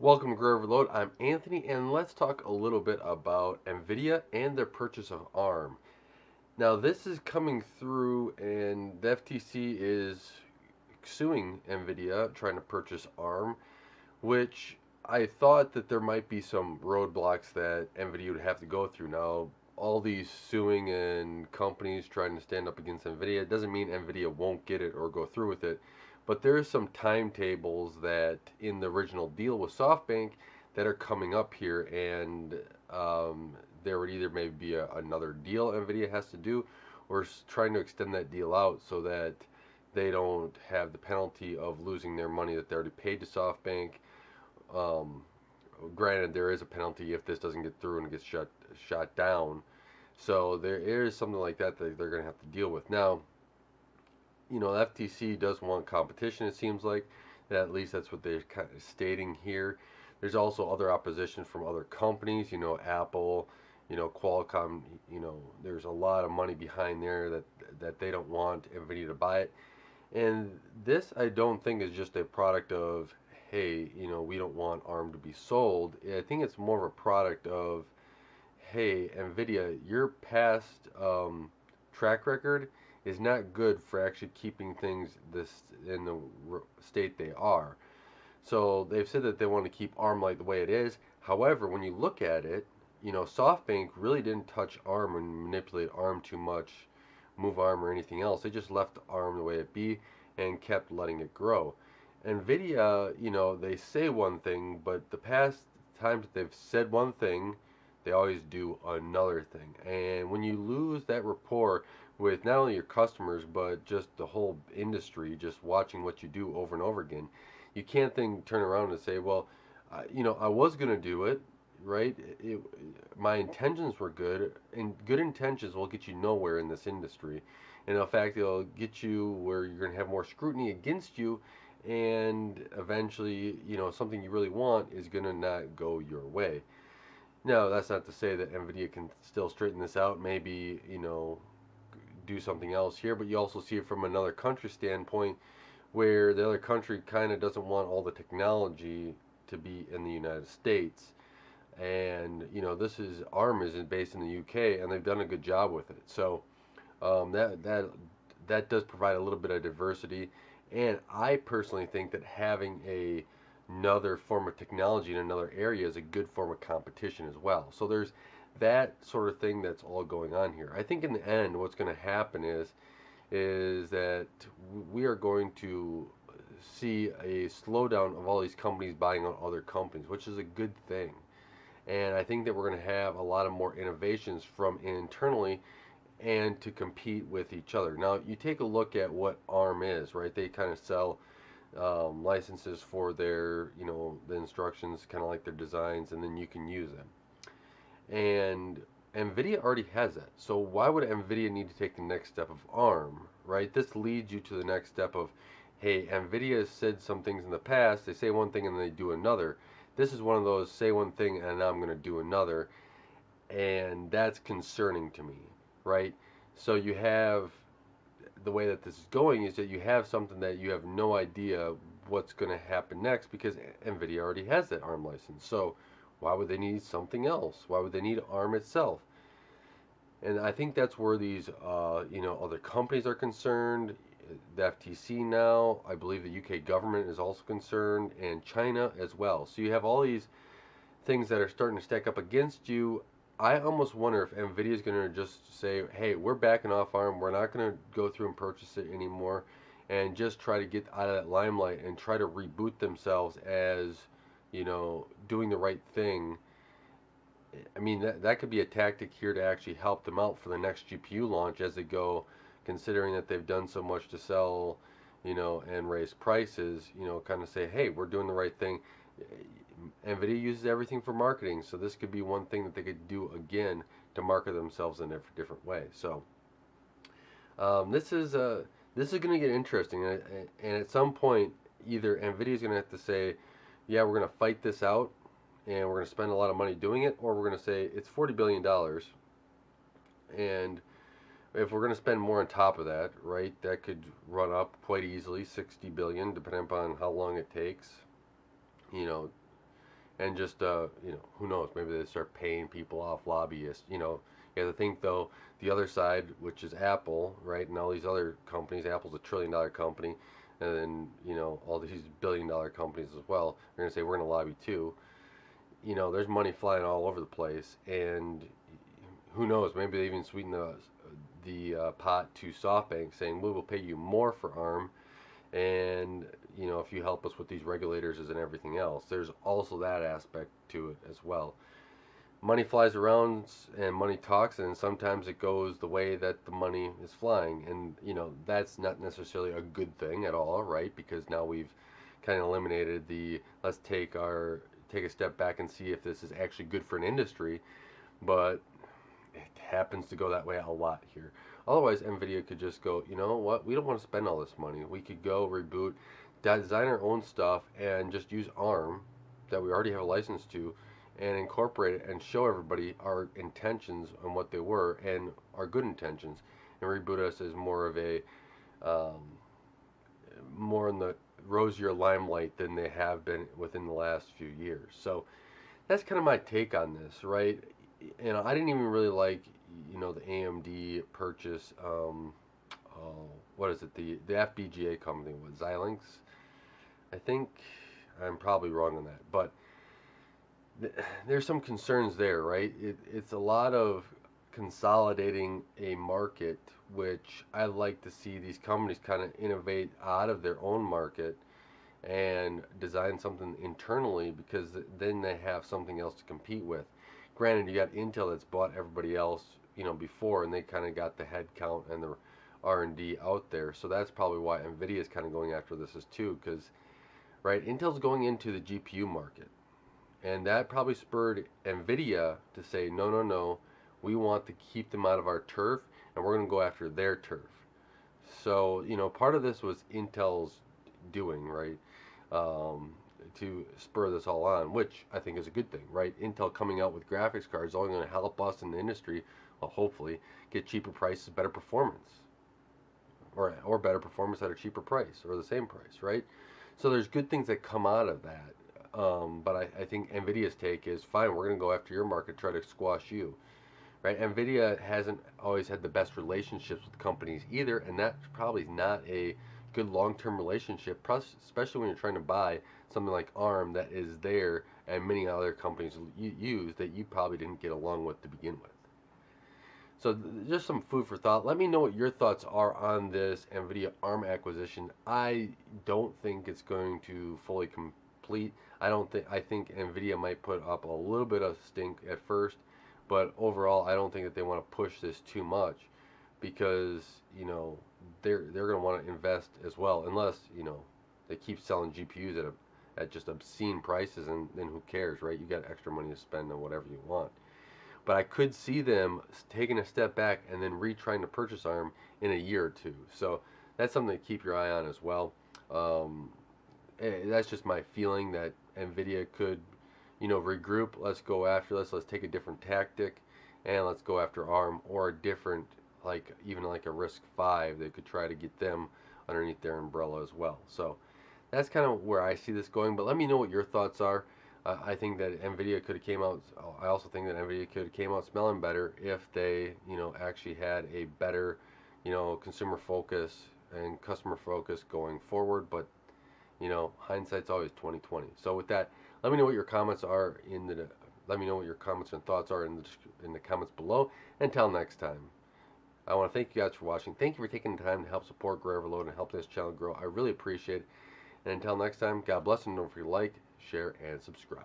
Welcome to Grow Overload. I'm Anthony, and let's talk a little bit about Nvidia and their purchase of ARM. Now, this is coming through, and the FTC is suing Nvidia, trying to purchase ARM, which I thought that there might be some roadblocks that Nvidia would have to go through. Now, all these suing and companies trying to stand up against Nvidia doesn't mean Nvidia won't get it or go through with it, but there are some timetables that in the original deal with SoftBank that are coming up here, and there would either maybe be another deal Nvidia has to do, or trying to extend that deal out so that they don't have the penalty of losing their money that they already paid to SoftBank. um, Granted, there is a penalty if this doesn't get through and gets shot down. So there is something like that that they're going to have to deal with. Now, the FTC does want competition. It seems like that, at least that's what they're kind of stating here. There's also other opposition from other companies. Apple. Qualcomm. There's a lot of money behind there that they don't want Nvidia to buy it. And this, I don't think, is just a product of, hey, we don't want ARM to be sold. I think it's more of a product of, hey, Nvidia, your past track record is not good for actually keeping things this in the state they are. So they've said that they want to keep ARM like the way it is. However, when you look at it, SoftBank really didn't touch ARM and manipulate ARM too much, move ARM or anything else. They just left ARM the way it be and kept letting it grow. Nvidia, they say one thing, but the past times that they've said one thing, they always do another thing. And when you lose that rapport with not only your customers, but just the whole industry, just watching what you do over and over again, you can't turn around and say, well, I was going to do it, right? My intentions were good, and good intentions will get you nowhere in this industry. And in fact, it'll get you where you're going to have more scrutiny against you, and eventually, something you really want is going to not go your way. Now, that's not to say that Nvidia can still straighten this out, maybe, do something else here, but you also see it from another country standpoint where the other country kind of doesn't want all the technology to be in the United States. And this is ARM is based in the UK, and they've done a good job with it. So that does provide a little bit of diversity. And I personally think that having another form of technology in another area is a good form of competition as well. So there's that sort of thing that's all going on here. I think in the end, what's going to happen is that we are going to see a slowdown of all these companies buying out other companies, which is a good thing. And I think that we're going to have a lot of more innovations from internally and to compete with each other. Now, you take a look at what ARM is, right? They kind of sell licenses for their, the instructions, kind of like their designs, and then you can use them. And Nvidia already has that. So why would Nvidia need to take the next step of ARM, right? This leads you to the next step of, hey, Nvidia has said some things in the past. They say one thing and they do another. This is one of those say one thing and now I'm going to do another, and that's concerning to me, right? So you have the way that this is going is that you have something that you have no idea what's going to happen next because Nvidia already has that ARM license. So why would they need something else? Why would they need ARM itself? And I think that's where these, other companies are concerned. The FTC now, I believe the UK government is also concerned, and China as well. So you have all these things that are starting to stack up against you. I almost wonder if Nvidia is going to just say, hey, we're backing off ARM. We're not going to go through and purchase it anymore, and just try to get out of that limelight and try to reboot themselves as, doing the right thing. I mean, that could be a tactic here to actually help them out for the next GPU launch as they go, considering that they've done so much to sell, and raise prices, kind of say, hey, we're doing the right thing. Nvidia uses everything for marketing, so this could be one thing that they could do again to market themselves in a different way. So this is going to get interesting, and at some point, either Nvidia is going to have to say, yeah, we're going to fight this out, and we're going to spend a lot of money doing it, or we're going to say it's $40 billion, and if we're going to spend more on top of that, right, that could run up quite easily, 60 billion, depending upon how long it takes, you know, and just who knows, maybe they start paying people off, lobbyists. You have to think though, the other side, which is Apple, right, and all these other companies. Apple's $1 trillion company, and then all these $1 billion companies as well. They're gonna say we're gonna lobby too. There's money flying all over the place, and who knows, maybe they even sweeten the pot to SoftBank, saying we will pay you more for ARM, and if you help us with these regulators and everything else. There's also that aspect to it as well. Money flies around and money talks, and sometimes it goes the way that the money is flying, and that's not necessarily a good thing at all, right? Because now we've kind of eliminated the let's take a step back and see if this is actually good for an industry, but it happens to go that way a lot here. Otherwise, Nvidia could just go, you know what, we don't want to spend all this money. We could go reboot, design our own stuff, and just use ARM that we already have a license to, and incorporate it and show everybody our intentions and what they were and our good intentions, and reboot us as more of a um, more in the rosier limelight than they have been within the last few years. So that's kind of my take on this, right? I didn't even really like, the AMD purchase. What is it? The FPGA company with Xilinx. I think I'm probably wrong on that, but there's some concerns there, right? It's a lot of consolidating a market, which I like to see these companies kind of innovate out of their own market and design something internally, because then they have something else to compete with. Granted, you got Intel that's bought everybody else, before, and they kind of got the head count and the R&D out there. So that's probably why Nvidia is kind of going after this as too, because right, Intel's going into the GPU market, and that probably spurred Nvidia to say, no, no, no, we want to keep them out of our turf, and we're going to go after their turf. So part of this was Intel's doing, right? To spur this all on, which I think is a good thing, right? Intel coming out with graphics cards is only going to help us in the industry, well, hopefully, get cheaper prices, better performance, or better performance at a cheaper price, or the same price, right? So there's good things that come out of that. But I think Nvidia's take is, fine, we're going to go after your market, try to squash you, right? Nvidia hasn't always had the best relationships with companies either, and that probably is not a good long-term relationship, especially when you're trying to buy something like ARM that is there and many other companies use that you probably didn't get along with to begin with. So just some food for thought. Let me know what your thoughts are on this Nvidia ARM acquisition. I don't think it's going to fully complete. I think Nvidia might put up a little bit of stink at first, but overall I don't think that they want to push this too much, because they're going to want to invest as well, unless they keep selling GPUs at just obscene prices, and then who cares, right? You got extra money to spend on whatever you want. But I could see them taking a step back and then retrying to purchase ARM in a year or two. So that's something to keep your eye on as well. That's just my feeling that Nvidia could, regroup. Let's go after this. Let's take a different tactic, and let's go after ARM, or a different, even like a RISC-V. They could try to get them underneath their umbrella as well. So that's kind of where I see this going. But let me know what your thoughts are. I think that Nvidia could have came out. I also think that Nvidia could have came out smelling better if they, actually had a better, consumer focus and customer focus going forward. But hindsight's always 20/20. So with that, let me know what your comments are let me know what your comments and thoughts are in the comments below. Until next time, I want to thank you guys for watching. Thank you for taking the time to help support Grow Overload and help this channel grow. I really appreciate it. And until next time, God bless, and don't forget to like, share, and subscribe.